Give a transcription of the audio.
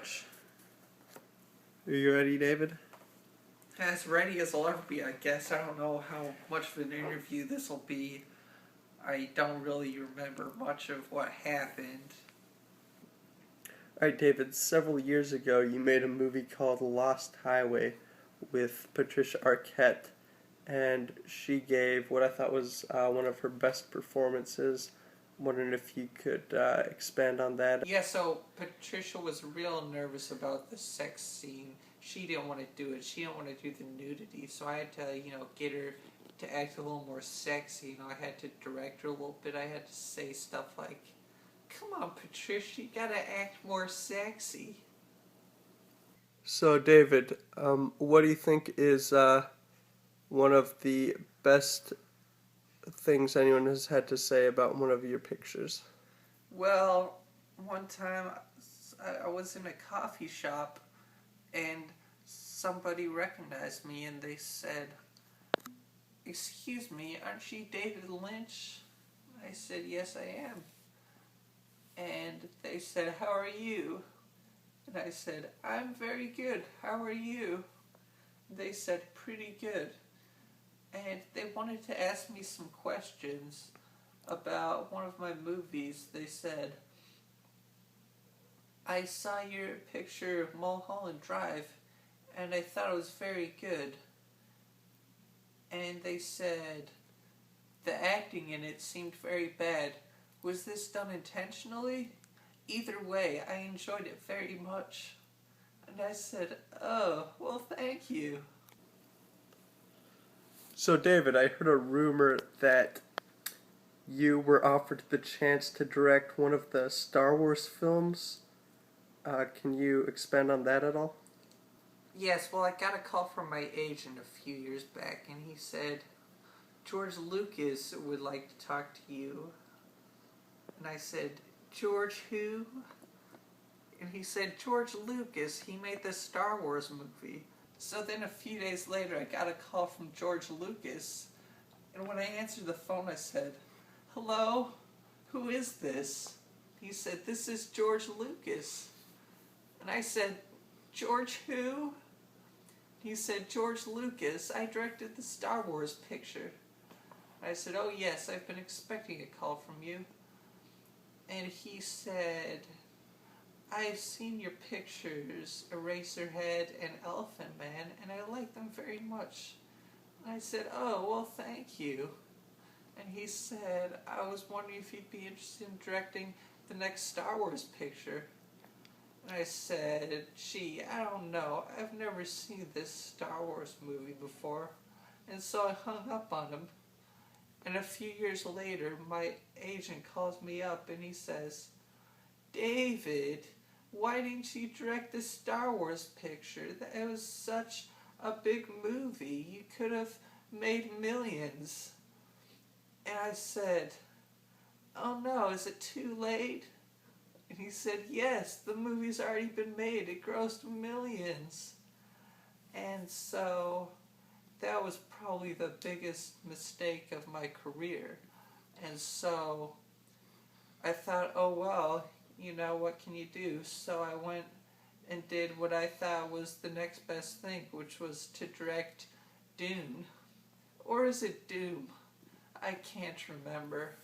Lynch. Are you ready, David? As ready as I'll ever be, I guess. I don't know how much of an interview this will be. I don't really remember much of what happened. Alright, David, several years ago you made a movie called Lost Highway with Patricia Arquette, and she gave what I thought was one of her best performances. I'm wondering if you could expand on that. Yeah, so Patricia was real nervous about the sex scene. She didn't want to do it. She didn't want to do the nudity, so I had to, get her to act a little more sexy. I had to direct her a little bit. I had to say stuff like, "Come on, Patricia, you gotta act more sexy." So, David, what do you think is one of the best things anyone has had to say about one of your pictures? Well, one time I was in a coffee shop and somebody recognized me and they said, "Excuse me, aren't you David Lynch?" I said, "Yes, I am." And they said, "How are you?" And I said, "I'm very good. How are you?" They said, "Pretty good." And they wanted to ask me some questions about one of my movies. They said, "I saw your picture of Mulholland Drive and I thought it was very good." And they said, "The acting in it seemed very bad. Was this done intentionally?" Either way, I enjoyed it very much. And I said, "Oh, well, thank you." So, David, I heard a rumor that you were offered the chance to direct one of the Star Wars films. Can you expand on that at all? Yes, well, I got a call from my agent a few years back, and he said, "George Lucas would like to talk to you." And I said, "George who?" And he said, "George Lucas, he made the Star Wars movie." So then a few days later, I got a call from George Lucas, and when I answered the phone, I said, "Hello, who is this?" He said, "This is George Lucas." And I said, "George who?" He said, "George Lucas, I directed the Star Wars picture." I said, "Oh yes, I've been expecting a call from you." And he said, "I've seen your pictures, Eraserhead and Elephant Man, and I like them very much." And I said, "Oh, well, thank you." And he said, "I was wondering if you'd be interested in directing the next Star Wars picture." And I said, "Gee, I don't know. I've never seen this Star Wars movie before." And so I hung up on him. And a few years later, my agent calls me up and he says, "David, why didn't you direct the Star Wars picture? That was such a big movie. You could have made millions." And I said, "Oh no, is it too late?" And he said, "Yes, the movie's already been made. It grossed millions." And so that was probably the biggest mistake of my career. And so I thought, oh well, what can you do? So I went and did what I thought was the next best thing, which was to direct Dune. Or is it Doom? I can't remember.